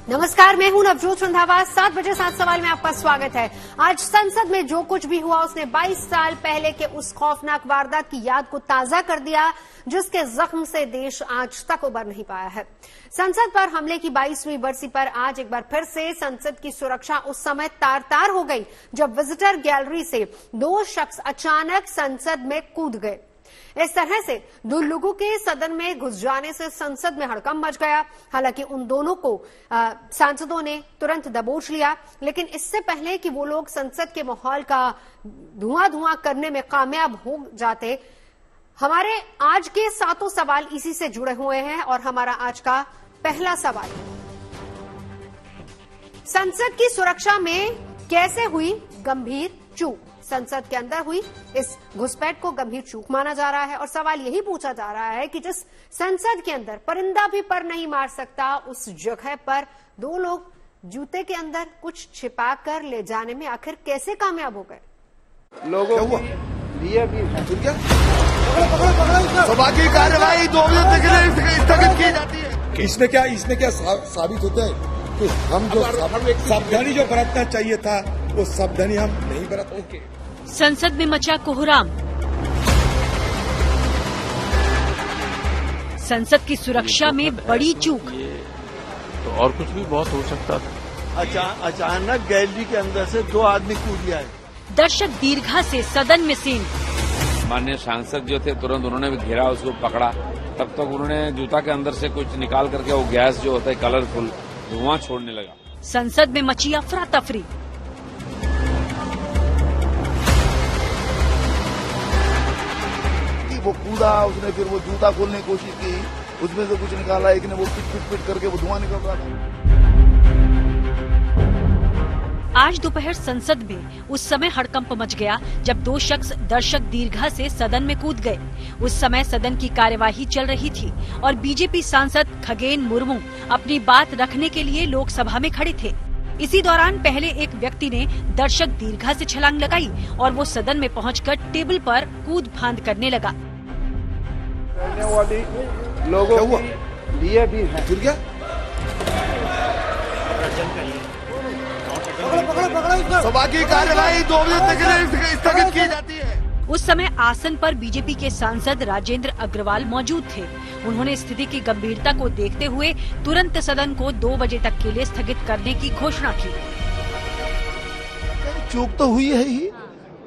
नमस्कार, मैं हूं नवजोत रंधावा। 7 बजे 7 सवाल में आपका स्वागत है। आज संसद में जो कुछ भी हुआ उसने 22 साल पहले के उस खौफनाक वारदात की याद को ताजा कर दिया जिसके जख्म से देश आज तक उबर नहीं पाया है। संसद पर हमले की 22वीं बरसी पर आज एक बार फिर से संसद की सुरक्षा उस समय तार-तार हो गई जब विजिटर गैलरी से 2 शख्स अचानक संसद में कूद गए। इस तरह से 2 लोगों के सदन में घुस जाने से संसद में हड़कंप मच गया। हालांकि उन दोनों को सांसदों ने तुरंत दबोच लिया, लेकिन इससे पहले कि वो लोग संसद के माहौल का धुआं करने में कामयाब हो जाते, हमारे आज के 7 सवाल इसी से जुड़े हुए हैं। और हमारा आज का पहला सवाल, संसद की सुरक्षा में कैसे हुई गंभीर चूक? संसद के अंदर हुई इस घुसपैठ को गंभीर चूक माना जा रहा है और सवाल यही पूछा जा रहा है कि जिस संसद के अंदर परिंदा भी पर नहीं मार सकता, उस जगह पर 2 लोग जूते के अंदर कुछ छिपा कर ले जाने में आखिर कैसे कामयाब हो गए? लोगों को लिए भी सभा की कार्यवाही 2 बजे तक स्थगित की जाती है। इसमें क्या साबित होता है कि हम जो सावधानी जो बरतना चाहिए था वो सावधानी हम नहीं बरते। संसद में मचा कोहराम, संसद की सुरक्षा में बड़ी चूक। तो और कुछ भी बहुत हो सकता था। अचानक गैलरी के अंदर से 2 आदमी कूद गए। दर्शक दीर्घा से सदन में सीन। माननीय सांसद जो थे तुरंत उन्होंने भी घेरा, उसको पकड़ा। तब तक उन्होंने जूता के अंदर से कुछ निकाल करके वो गैस जो होता है कलरफुल धुआं छोड़ने लगा। संसद में मची अफरा तफरी। वो कूदा, उसने फिर वो जूता खोलने की कोशिश की, उसमें से कुछ निकाला, एक ने वो पिट करके वो धुआं निकल रहा था। आज दोपहर संसद में उस समय हड़कंप मच गया जब 2 शख्स दर्शक दीर्घा से सदन में कूद गए। उस समय सदन की कार्यवाही चल रही थी और बीजेपी सांसद खगेन मुर्मू अपनी बात रखने के लिए लोकसभा में खड़े थे। इसी दौरान पहले एक व्यक्ति ने दर्शक दीर्घा से छलांग लगाई और वो सदन में पहुंचकर टेबल पर कूद फांद करने लगा। वाली लोगों को लिए भी है। फिर क्या सभा की कार्यवाही 2 बजे तक स्थगित की जाती है। उस समय आसन पर बीजेपी के सांसद राजेंद्र अग्रवाल मौजूद थे। उन्होंने स्थिति की गंभीरता को देखते हुए तुरंत सदन को 2 बजे तक के लिए स्थगित करने की घोषणा की। चूक तो हुई है ही,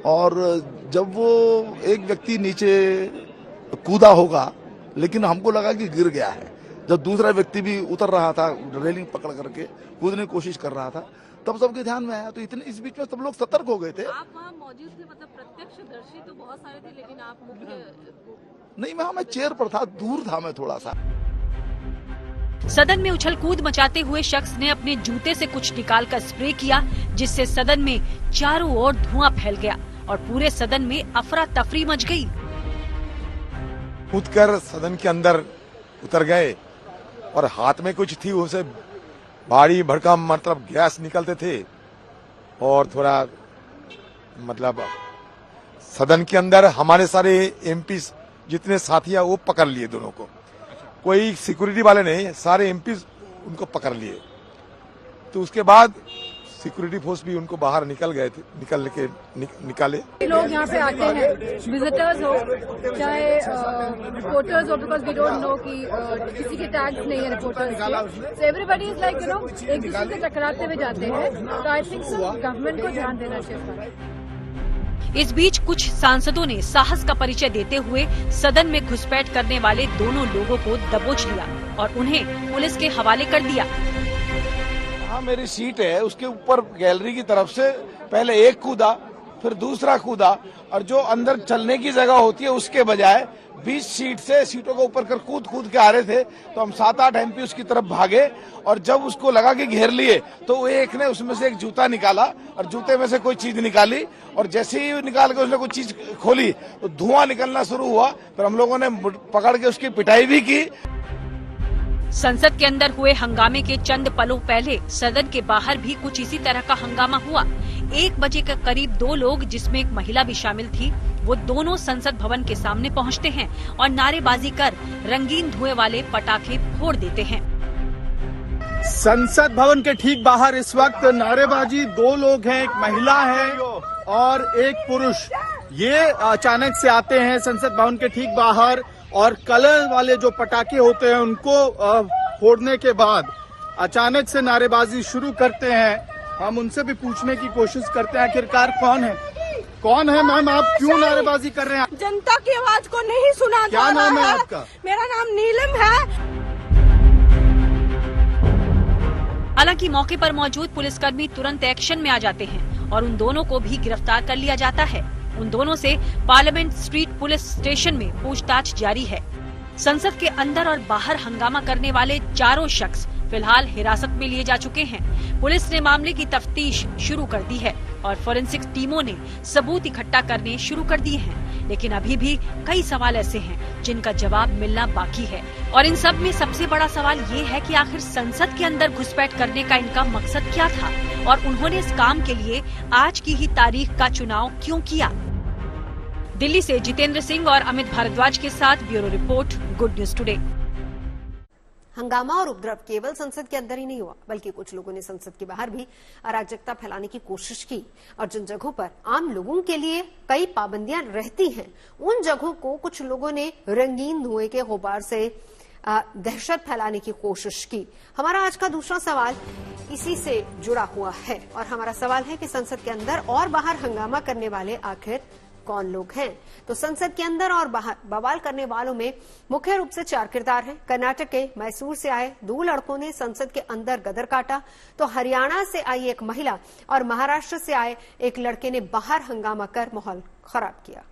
और जब वो एक व्यक्ति नीचे कूदा होगा, लेकिन हमको लगा कि गिर गया है। जब दूसरा व्यक्ति भी उतर रहा था, रेलिंग पकड़ करके कूदने की कोशिश कर रहा था, तब सबके ध्यान में आया। तो इतने इस बीच में सब लोग सतर्क हो गए थे। आप वहाँ मौजूद थे, मतलब प्रत्यक्षदर्शी तो बहुत सारे थे, लेकिन आप मुख्य नहीं, मैं चेयर पर था, दूर था मैं थोड़ा सा। सदन में उछल कूद मचाते हुए शख्स ने अपने जूते से कुछ निकालकर स्प्रे किया, जिससे सदन में चारों ओर धुआं फैल गया और पूरे सदन में अफरा तफरी मच गई। कूदकर सदन के अंदर उतर गए और हाथ में कुछ थी, उसे भारी भड़कम मतलब गैस निकलते थे, और थोड़ा मतलब सदन के अंदर हमारे सारे एमपी जितने साथी हैं वो पकड़ लिए दोनों को। कोई सिक्योरिटी वाले नहीं, सारे एमपी उनको पकड़ लिए। तो उसके बाद सिक्योरिटी फोर्स भी उनको बाहर निकाले। लोग यहाँ पे आते हैं, विजिटर्स हो चाहे रिपोर्टर्स हो, बिकॉज वी डोंट नो कि किसी के टैग्स नहीं है रिपोर्टर्स के। सो एवरीबडी इज लाइक एक दूसरे से टकराते हुए जाते हैं। तो आई थिंक गवर्नमेंट को ध्यान देना चाहिए। इस बीच कुछ सांसदों ने साहस का परिचय देते हुए सदन में घुसपैठ करने वाले दोनों लोगों को दबोच लिया और उन्हें पुलिस के हवाले कर दिया। हाँ, मेरी सीट है, उसके ऊपर गैलरी की तरफ से पहले एक कूदा, फिर दूसरा कूदा, और जो अंदर चलने की जगह होती है उसके बजाय 20 सीटों के ऊपर कर कूद के आ रहे थे। तो हम 7-8 एमपी उसकी तरफ भागे, और जब उसको लगा कि घेर लिए तो एक ने उसमें से एक जूता निकाला और जूते में से कोई चीज निकाली, और जैसे ही निकाल के उसने कोई चीज खोली तो धुआं निकलना शुरू हुआ। फिर हम लोगों ने पकड़ के उसकी पिटाई भी की। संसद के अंदर हुए हंगामे के चंद पलों पहले सदन के बाहर भी कुछ इसी तरह का हंगामा हुआ। 1 बजे के करीब 2 लोग, जिसमें एक महिला भी शामिल थी, वो दोनों संसद भवन के सामने पहुंचते हैं और नारेबाजी कर रंगीन धुएं वाले पटाखे फोड़ देते हैं। संसद भवन के ठीक बाहर इस वक्त नारेबाजी, 2 लोग हैं, एक महिला है और एक पुरुष। ये अचानक से आते हैं संसद भवन के ठीक बाहर और कलर वाले जो पटाखे होते हैं उनको फोड़ने के बाद अचानक से नारेबाजी शुरू करते हैं। हम उनसे भी पूछने की कोशिश करते हैं आखिरकार कौन है मैम, आप क्यों नारेबाजी कर रहे हैं? जनता की आवाज को नहीं सुना क्या नाम है आपका? मेरा नाम नीलम है। हालांकि मौके पर मौजूद पुलिसकर्मी तुरंत एक्शन में आ जाते हैं और उन दोनों को भी गिरफ्तार कर लिया जाता है। उन दोनों से पार्लियामेंट स्ट्रीट पुलिस स्टेशन में पूछताछ जारी है। संसद के अंदर और बाहर हंगामा करने वाले चारों शख्स फिलहाल हिरासत में लिए जा चुके हैं। पुलिस ने मामले की तफ्तीश शुरू कर दी है और फोरेंसिक टीमों ने सबूत इकट्ठा करने शुरू कर दिए हैं। लेकिन अभी भी कई सवाल ऐसे हैं जिनका जवाब मिलना बाकी है और इन सब में सबसे बड़ा सवाल ये है कि आखिर संसद के अंदर घुसपैठ करने का इनका मकसद क्या था और उन्होंने इस काम के लिए आज की ही तारीख का चुनाव क्यों किया। दिल्ली से जितेंद्र सिंह और अमित भारद्वाज के साथ bureau report, good news today. हंगामा और उपद्रव केवल संसद के अंदर ही नहीं हुआ, बल्कि कुछ लोगों ने संसद के बाहर भी अराजकता फैलाने की कोशिश की और जिन जगहों पर आम लोगों के लिए कई पाबंदियां रहती हैं, उन जगहों को कुछ लोगों ने रंगीन धुएं के गुब्बार से दहशत फैलाने की कोशिश की। हमारा आज का दूसरा सवाल इसी से जुड़ा हुआ है और हमारा सवाल है कि संसद के अंदर और बाहर हंगामा करने वाले आखिर कौन लोग हैं। तो संसद के अंदर और बाहर बवाल करने वालों में मुख्य रूप से 4 किरदार हैं। कर्नाटक के मैसूर से आए 2 लड़कों ने संसद के अंदर गदर काटा, तो हरियाणा से आई एक महिला और महाराष्ट्र से आए एक लड़के ने बाहर हंगामा कर माहौल खराब किया।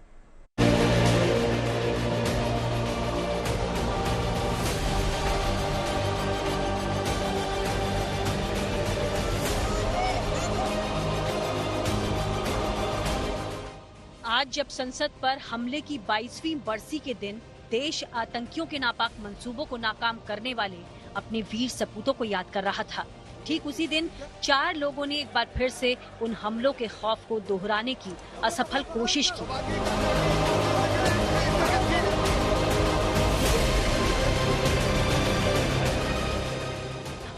आज जब संसद पर हमले की 22वीं बरसी के दिन देश आतंकियों के नापाक मंसूबों को नाकाम करने वाले अपने वीर सपूतों को याद कर रहा था, ठीक उसी दिन 4 लोगों ने एक बार फिर से उन हमलों के खौफ को दोहराने की असफल कोशिश की।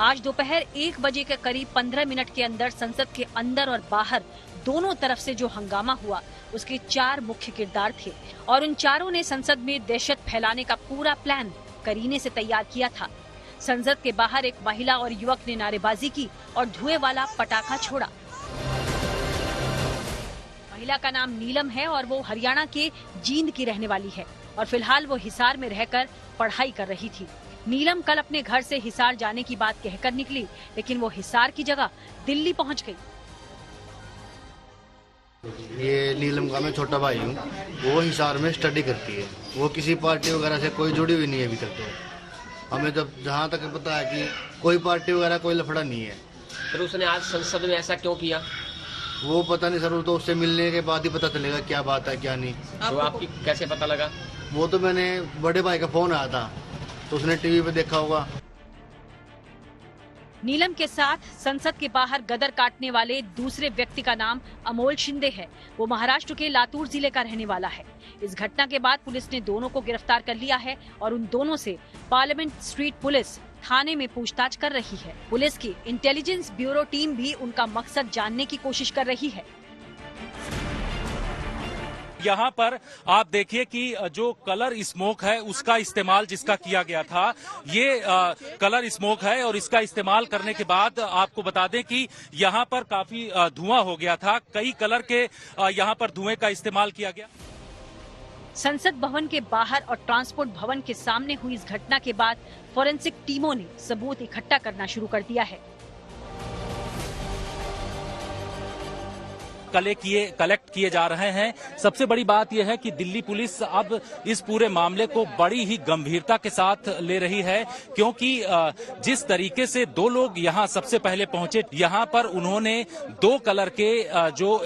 आज दोपहर 1 बजे के करीब 15 मिनट के अंदर संसद के अंदर और बाहर दोनों तरफ से जो हंगामा हुआ उसके 4 मुख्य किरदार थे और उन चारों ने संसद में दहशत फैलाने का पूरा प्लान करीने से तैयार किया था। संसद के बाहर एक महिला और युवक ने नारेबाजी की और धुएं वाला पटाखा छोड़ा। महिला का नाम नीलम है और वो हरियाणा के जींद की रहने वाली है और फिलहाल वो हिसार में रहकर पढ़ाई कर रही थी। नीलम कल अपने घर से हिसार जाने की बात कहकर निकली, लेकिन वो हिसार की जगह दिल्ली पहुंच गई। ये नीलम का मैं छोटा भाई हूँ, वो हिसार में स्टडी करती है। वो किसी पार्टी वगैरह से कोई जुड़ी हुई नहीं है अभी तक। तो हमें जब जहाँ तक पता है कि कोई पार्टी वगैरह कोई लफड़ा नहीं है। फिर उसने आज संसद में ऐसा क्यों किया? वो पता नहीं सर, वो तो उससे मिलने के बाद ही पता चलेगा क्या बात है क्या नहीं। तो आपकी कैसे पता लगा? वो तो मैंने बड़े भाई का फोन आया था तो उसने टीवी पे देखा होगा। नीलम के साथ संसद के बाहर गदर काटने वाले दूसरे व्यक्ति का नाम अमोल शिंदे है। वो महाराष्ट्र के लातूर जिले का रहने वाला है। इस घटना के बाद पुलिस ने दोनों को गिरफ्तार कर लिया है और उन दोनों से पार्लियामेंट स्ट्रीट पुलिस थाने में पूछताछ कर रही है। पुलिस की इंटेलिजेंस ब्यूरो टीम भी उनका मकसद जानने की कोशिश कर रही है। यहाँ पर आप देखिए कि जो कलर स्मोक है उसका इस्तेमाल जिसका किया गया था, ये कलर स्मोक है और इसका इस्तेमाल करने के बाद आपको बता दें कि यहाँ पर काफी धुआं हो गया था। कई कलर के यहाँ पर धुएं का इस्तेमाल किया गया। संसद भवन के बाहर और ट्रांसपोर्ट भवन के सामने हुई इस घटना के बाद फोरेंसिक टीमों ने सबूत इकट्ठा करना शुरू कर दिया है। कलेक्ट किए जा रहे हैं। सबसे बड़ी बात यह है कि दिल्ली पुलिस अब इस पूरे मामले को बड़ी ही गंभीरता के साथ ले रही है, क्योंकि जिस तरीके से 2 लोग यहां सबसे पहले पहुंचे, यहां पर उन्होंने 2 कलर के जो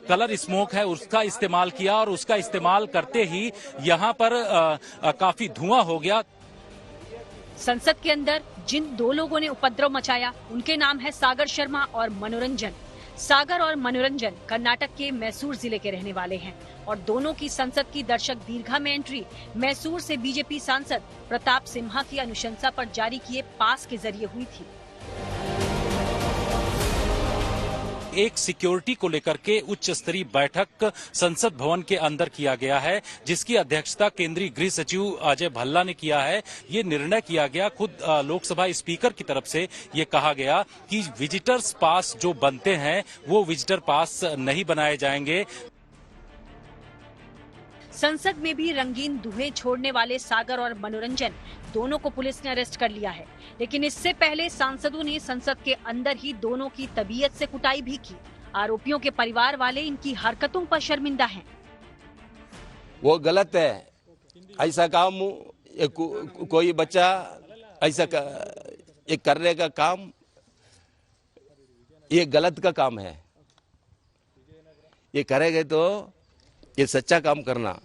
कलर स्मोक है उसका इस्तेमाल किया और उसका इस्तेमाल करते ही यहां पर काफी धुआं हो गया। संसद के अंदर जिन 2 लोगों ने उपद्रव मचाया उनके नाम है सागर शर्मा और मनोरंजन। सागर और मनोरंजन कर्नाटक के मैसूर जिले के रहने वाले हैं और दोनों की संसद की दर्शक दीर्घा में एंट्री मैसूर से बीजेपी सांसद प्रताप सिम्हा की अनुशंसा पर जारी किए पास के जरिए हुई थी। एक सिक्योरिटी को लेकर के उच्च स्तरीय बैठक संसद भवन के अंदर किया गया है, जिसकी अध्यक्षता केंद्रीय गृह सचिव अजय भल्ला ने किया है। ये निर्णय किया गया, खुद लोकसभा स्पीकर की तरफ से ये कहा गया कि विजिटर्स पास जो बनते हैं वो विजिटर पास नहीं बनाए जाएंगे। संसद में भी रंगीन धुएं छोड़ने वाले सागर और मनोरंजन दोनों को पुलिस ने अरेस्ट कर लिया है, लेकिन इससे पहले सांसदों ने संसद के अंदर ही दोनों की तबीयत से कुटाई भी की। आरोपियों के परिवार वाले इनकी हरकतों पर शर्मिंदा हैं। वो गलत है, ऐसा काम कोई बच्चा ऐसा करने का काम ये गलत का काम है। ये करेंगे तो ये सच्चा काम करना।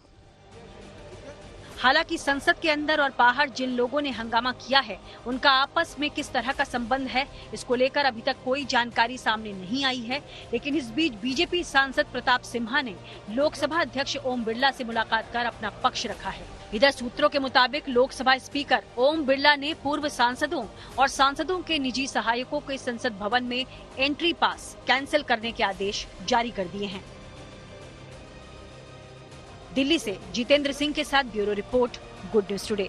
हालांकि संसद के अंदर और बाहर जिन लोगों ने हंगामा किया है उनका आपस में किस तरह का संबंध है, इसको लेकर अभी तक कोई जानकारी सामने नहीं आई है। लेकिन इस बीच बीजेपी सांसद प्रताप सिम्हा ने लोकसभा अध्यक्ष ओम बिरला से मुलाकात कर अपना पक्ष रखा है। इधर सूत्रों के मुताबिक लोकसभा स्पीकर ओम बिरला ने पूर्व सांसदों और सांसदों के निजी सहायकों के संसद भवन में एंट्री पास कैंसिल करने के आदेश जारी कर दिए हैं। दिल्ली से जितेंद्र सिंह के साथ bureau report, good news today.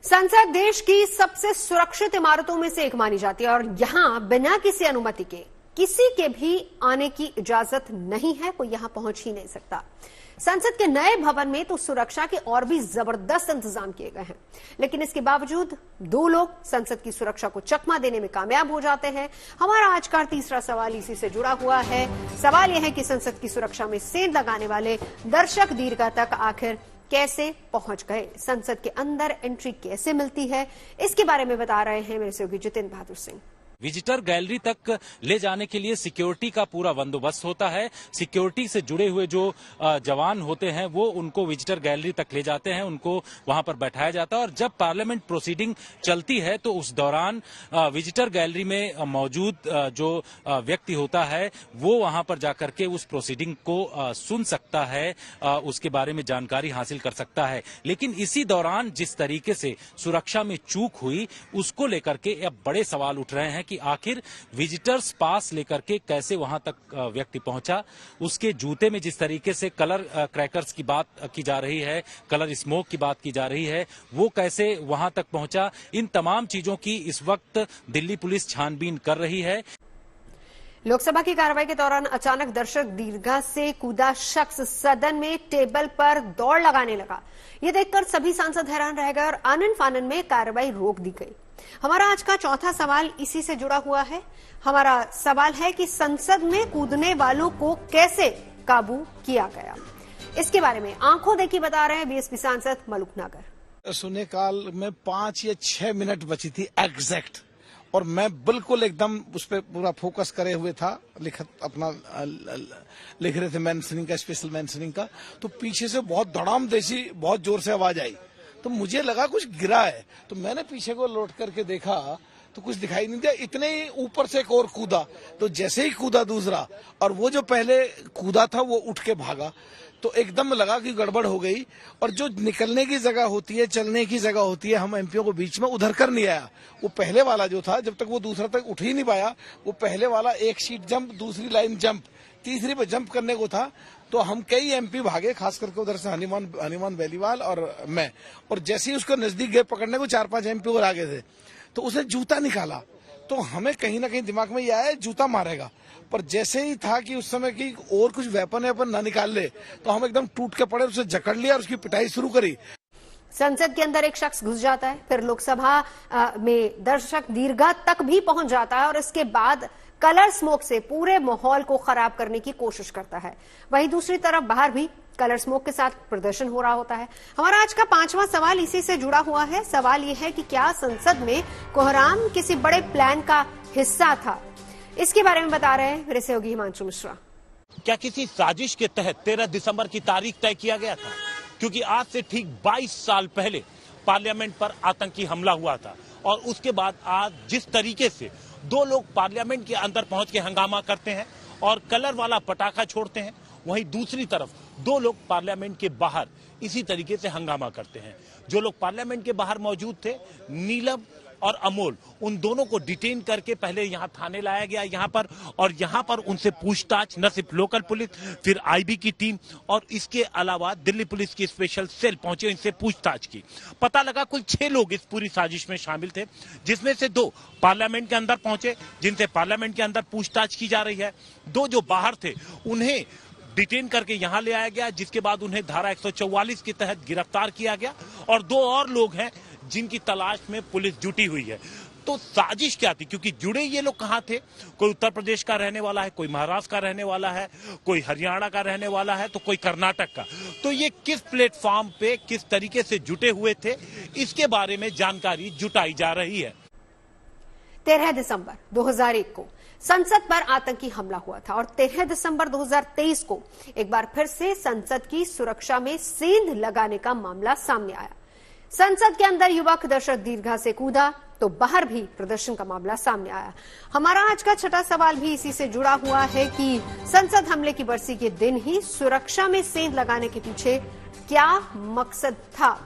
संसद देश की सबसे सुरक्षित इमारतों में से एक मानी जाती है और यहां बिना किसी अनुमति के किसी के भी आने की इजाजत नहीं है, कोई यहां पहुंच ही नहीं सकता। संसद के नए भवन में तो सुरक्षा के और भी जबरदस्त इंतजाम किए गए हैं, लेकिन इसके बावजूद दो लोग संसद की सुरक्षा को चकमा देने में कामयाब हो जाते हैं। हमारा आज का तीसरा सवाल इसी से जुड़ा हुआ है। सवाल यह है कि संसद की सुरक्षा में सेंध लगाने वाले दर्शक दीर्घा तक आखिर कैसे पहुंच गए, संसद के अंदर एंट्री कैसे मिलती है, इसके बारे में बता रहे हैं मेरे सहयोगी जितेंद्र बहादुर सिंह। विजिटर गैलरी तक ले जाने के लिए सिक्योरिटी का पूरा बंदोबस्त होता है। सिक्योरिटी से जुड़े हुए जो जवान होते हैं वो उनको विजिटर गैलरी तक ले जाते हैं, उनको वहां पर बैठाया जाता है और जब पार्लियामेंट प्रोसीडिंग चलती है तो उस दौरान विजिटर गैलरी में मौजूद जो व्यक्ति होता है वो वहां पर जाकर के उस प्रोसीडिंग को सुन सकता है, उसके बारे में जानकारी हासिल कर सकता है। लेकिन इसी दौरान जिस तरीके से सुरक्षा में चूक हुई उसको लेकर के अब बड़े सवाल उठ रहे हैं कि आखिर विजिटर्स पास लेकर के कैसे वहां तक व्यक्ति पहुंचा। उसके जूते में जिस तरीके से कलर क्रैकर्स की बात की जा रही है, कलर स्मोक की बात की जा रही है, वो कैसे वहां तक पहुंचा, इन तमाम चीजों की इस वक्त दिल्ली पुलिस छानबीन कर रही है। लोकसभा की कार्रवाई के दौरान अचानक दर्शक दीर्घा से कूदा शख्स सदन में टेबल पर दौड़ लगाने लगा। ये देखकर सभी सांसद हैरान रह गए और आनन फानन में कार्रवाई रोक दी गई। हमारा आज का चौथा सवाल इसी से जुड़ा हुआ है। हमारा सवाल है कि संसद में कूदने वालों को कैसे काबू किया गया, इसके बारे में आंखों देखी बता रहे हैं बीएसपी सांसद मलूक नागर। शून्यकाल में 5 या 6 मिनट बची थी एग्जैक्ट, और मैं बिल्कुल एकदम उस पर पूरा फोकस करे हुए था, अपना लिख रहे थे मेंशनिंग का, स्पेशल मेंशनिंग का, तो पीछे से बहुत धड़ाम देसी बहुत जोर से आवाज आई, तो मुझे लगा कुछ गिरा है, तो मैंने पीछे को लौट करके देखा तो कुछ दिखाई नहीं दिया। इतने ही ऊपर से एक और कूदा, तो जैसे ही कूदा दूसरा, और वो जो पहले कूदा था वो उठ के भागा, तो एकदम लगा कि गड़बड़ हो गई। और जो निकलने की जगह होती है, चलने की जगह होती है, हम एमपीओ को बीच में उधर कर नहीं आया। वो पहले वाला जो था, जब तक वो दूसरा तक उठ ही नहीं पाया, वो पहले वाला एक शीट जंप, दूसरी लाइन जंप, तीसरी पे जंप करने को था, तो हम कई एमपी भागे, खास करके उधर से हनुमान बेलीवाल और मैं, और जैसे ही उसको नजदीक गए पकड़ने को 4-5 एमपी और आगे थे, तो उसने जूता निकाला, तो हमें कहीं ना कहीं दिमाग में ये आया जूता मारेगा, पर जैसे ही था कि उस समय की और कुछ वेपन ना निकाल ले, तो हम एकदम टूट के पड़े, उसे जकड़ लिया और उसकी पिटाई शुरू करी। संसद के अंदर एक शख्स घुस जाता है, फिर लोकसभा में दर्शक दीर्घा तक भी पहुंच जाता है और इसके बाद कलर स्मोक से पूरे माहौल को खराब करने की कोशिश करता है। वहीं दूसरी तरफ बाहर भी कलर स्मोक के साथ प्रदर्शन हो रहा होता है। हमारा आज का 5वां सवाल इसी से जुड़ा हुआ है। सवाल यह है कि क्या संसद में कोहराम किसी बड़े प्लान का हिस्सा था, इसके बारे में बता रहे हैं मेरे सहयोगी हिमांशु मिश्रा। क्या किसी साजिश के तहत 13 दिसंबर की तारीख तय किया गया था? क्योंकि आज से ठीक 22 साल पहले पार्लियामेंट पर आतंकी हमला हुआ था और उसके बाद आज जिस तरीके से 2 लोग पार्लियामेंट के अंदर पहुंच के हंगामा करते हैं और कलर वाला पटाखा छोड़ते हैं, वहीं दूसरी तरफ दो लोग पार्लियामेंट के बाहर इसी तरीके से हंगामा करते हैं। जो लोग पार्लियामेंट के बाहर मौजूद थे, नीलम और अमोल, उन दोनों को डिटेन करके पहले यहां थाने लाया गया यहां पर, और यहां पर उनसे पूछताछ न सिर्फ लोकल पुलिस, फिर आईबी की टीम और इसके अलावा दिल्ली पुलिस की स्पेशल सेल पहुंचे, इनसे पूछताछ की। पता लगा कुल 6 लोग इस पूरी साजिश में शामिल थे, जिसमें से 2 पार्लियामेंट के अंदर पहुंचे, जिनसे पार्लियामेंट के अंदर पूछताछ की जा रही है। 2 जो बाहर थे उन्हें डिटेन करके यहां ले आया गया, जिसके बाद उन्हें धारा 144 के तहत गिरफ्तार किया गया, और 2 और लोग हैं जिनकी तलाश में पुलिस जुटी हुई है। तो साजिश क्या थी, क्योंकि जुड़े ये लोग कहां थे? कोई उत्तर प्रदेश का रहने वाला है, कोई महाराष्ट्र का रहने वाला है, कोई हरियाणा का रहने वाला है, तो कोई कर्नाटक का। तो ये किस प्लेटफॉर्म पे किस तरीके से जुटे हुए थे, इसके बारे में जानकारी जुटाई जा रही है। 13 दिसंबर 2001 को संसद पर आतंकी हमला हुआ था और 13 दिसंबर 2023 को एक बार फिर से संसद की सुरक्षा में सेंध लगाने का मामला सामने आया। संसद के अंदर युवक दर्शक दीर्घा से कूदा तो बाहर भी प्रदर्शन का मामला सामने आया। हमारा आज का छठा सवाल भी इसी से जुड़ा हुआ है कि संसद हमले की बरसी के दिन ही सुरक्षा में सेंध लगाने के पीछे क्या मकसद था?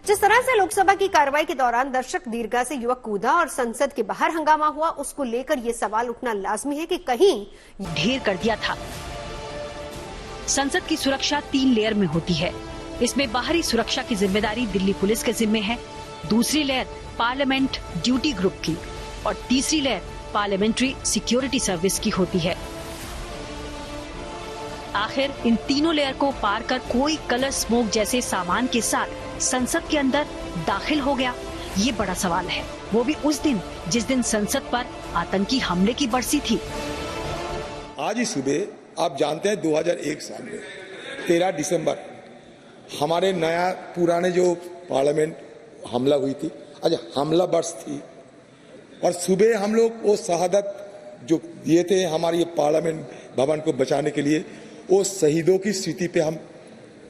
जिस तरह से लोकसभा की कार्रवाई के दौरान दर्शक दीर्घा से युवक कूदा और संसद के बाहर हंगामा हुआ, उसको लेकर यह सवाल उठना लाजमी है कि कहीं ढेर कर दिया था। संसद की सुरक्षा 3 लेयर में होती है। इसमें बाहरी सुरक्षा की जिम्मेदारी दिल्ली पुलिस के जिम्मे है, दूसरी लेयर पार्लियामेंट ड्यूटी ग्रुप की, और तीसरी लेयर पार्लियामेंट्री सिक्योरिटी सर्विस की होती है। आखिर इन तीनों लेयर को पार कर कोई कलर स्मोक जैसे सामान के साथ संसद के अंदर दाखिल हो गया, ये बड़ा सवाल है। वो भी उस दिन जिस दिन संसद पर आतंकी हमले की बरसी थी। आज ही सुबह आप जानते हैं 2001 साल में 13 दिसंबर हमारे नया पुराने जो पार्लियामेंट हमला हुई थी, आज हमला बरस थी, और सुबह हम लोग वो शहादत जो दिए थे हमारे ये पार्लियामेंट भवन को बचाने के लिए, वो शहीदों की स्मृति पे हम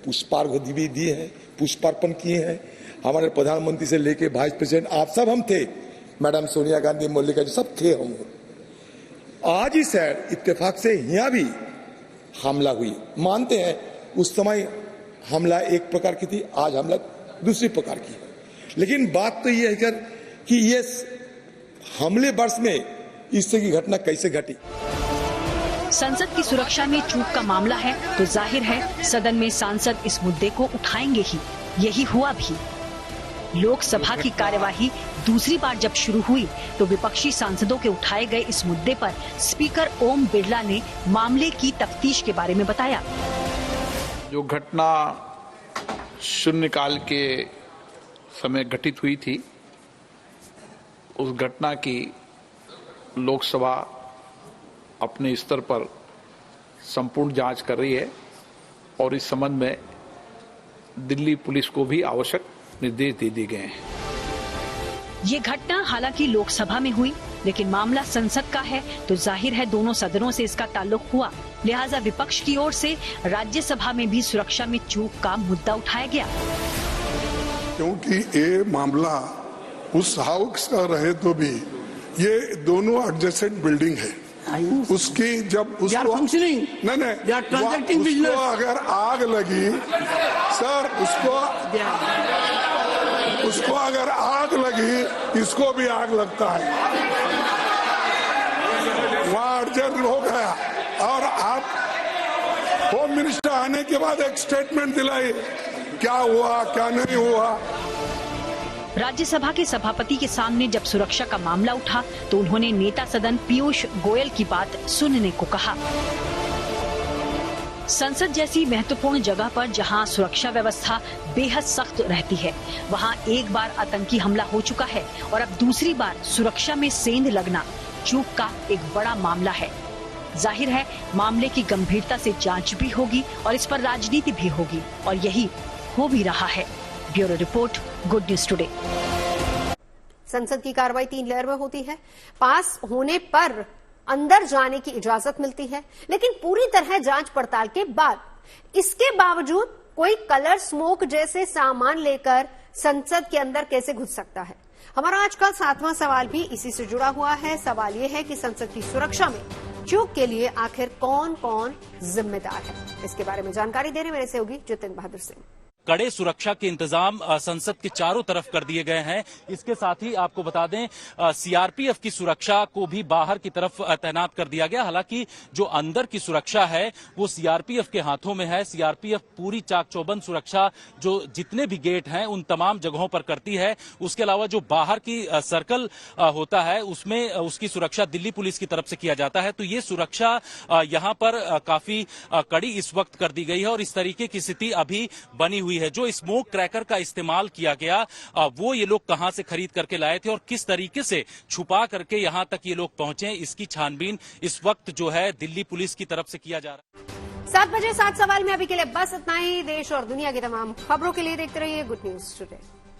पुष्पार्घ्य भी दिए हैं, पुष्पार्पण किए हैं। हमारे प्रधानमंत्री से लेके वाइस प्रेसिडेंट आप सब हम थे, मैडम सोनिया गांधी, मल्लिका जी सब थे हम। आज ही सर इत्तेफाक से यहाँ भी हमला हुई, मानते हैं उस समय हमला एक प्रकार की थी, आज हमला दूसरी प्रकार की है, लेकिन बात तो ये है कि ये हमले वर्ष में इस तरह की घटना कैसे घटी। संसद की सुरक्षा में चूक का मामला है तो जाहिर है सदन में सांसद इस मुद्दे को उठाएंगे ही। यही हुआ भी। लोकसभा की कार्यवाही दूसरी बार जब शुरू हुई तो विपक्षी सांसदों के उठाए गए इस मुद्दे पर स्पीकर ओम बिरला ने मामले की तफ्तीश के बारे में बताया। जो घटना शून्यकाल के समय घटित हुई थी, उस घटना की लोकसभा अपने स्तर पर संपूर्ण जांच कर रही है और इस संबंध में दिल्ली पुलिस को भी आवश्यक निर्देश दे दिए गए हैं। ये घटना हालांकि लोकसभा में हुई, लेकिन मामला संसद का है तो जाहिर है दोनों सदनों से इसका ताल्लुक हुआ। लिहाजा विपक्ष की ओर से राज्यसभा में भी सुरक्षा में चूक का मुद्दा उठाया गया। क्योंकि ये मामला उस हाउस का रहे तो भी ये दोनों एडजेसेंट बिल्डिंग है, उसकी जब उसको उसको अगर आग लगी सर, उसको अगर आग लगी, इसको भी आग लगता है, वहाँ एडजस्ट हो गया। और आप होम मिनिस्टर आने के बाद एक स्टेटमेंट दिलाई, क्या हुआ क्या नहीं हुआ। राज्यसभा के सभापति के सामने जब सुरक्षा का मामला उठा तो उन्होंने नेता सदन पीयूष गोयल की बात सुनने को कहा। संसद जैसी महत्वपूर्ण जगह पर जहां सुरक्षा व्यवस्था बेहद सख्त रहती है, वहां एक बार आतंकी हमला हो चुका है और अब दूसरी बार सुरक्षा में सेंध लगना चूक का एक बड़ा मामला है। जाहिर है मामले की गंभीरता से जांच भी होगी और इस पर राजनीति भी होगी, और यही हो भी रहा है। Bureau report, good news today. संसद की कार्रवाई 3 लेयर में होती है। पास होने पर अंदर जाने की इजाजत मिलती है, लेकिन पूरी तरह जांच पड़ताल के बाद, इसके बावजूद कोई कलर स्मोक जैसे सामान लेकर संसद के अंदर कैसे घुस सकता है? हमारा आज का 7वां सवाल भी इसी से जुड़ा हुआ है। सवाल यह है कि संसद की सुरक्षा में चूक के लिए आखिर कौन कौन जिम्मेदार है, इसके बारे में जानकारी देने मेरे सहयोगी जितेंद्र बहादुर सिंह। कड़े सुरक्षा के इंतजाम संसद के चारों तरफ कर दिए गए हैं। इसके साथ ही आपको बता दें सीआरपीएफ की सुरक्षा को भी बाहर की तरफ तैनात कर दिया गया। हालांकि जो अंदर की सुरक्षा है वो सीआरपीएफ के हाथों में है। सीआरपीएफ पूरी चाक चौबंद सुरक्षा जो जितने भी गेट हैं उन तमाम जगहों पर करती है। उसके अलावा जो बाहर की सर्कल होता है उसमें उसकी सुरक्षा दिल्ली पुलिस की तरफ से किया जाता है। तो ये सुरक्षा यहाँ पर काफी कड़ी इस वक्त कर दी गई है और इस तरीके की स्थिति अभी बनी हुई है। जो स्मोक क्रैकर का इस्तेमाल किया गया वो ये लोग कहां से खरीद करके लाए थे और किस तरीके से छुपा करके यहां तक ये लोग पहुंचे, इसकी छानबीन इस वक्त जो है दिल्ली पुलिस की तरफ से किया जा रहा है। 7 बजे 7 सवाल में अभी के लिए बस इतना ही। देश और दुनिया की तमाम खबरों के लिए देखते रहिए गुड न्यूज टुडे।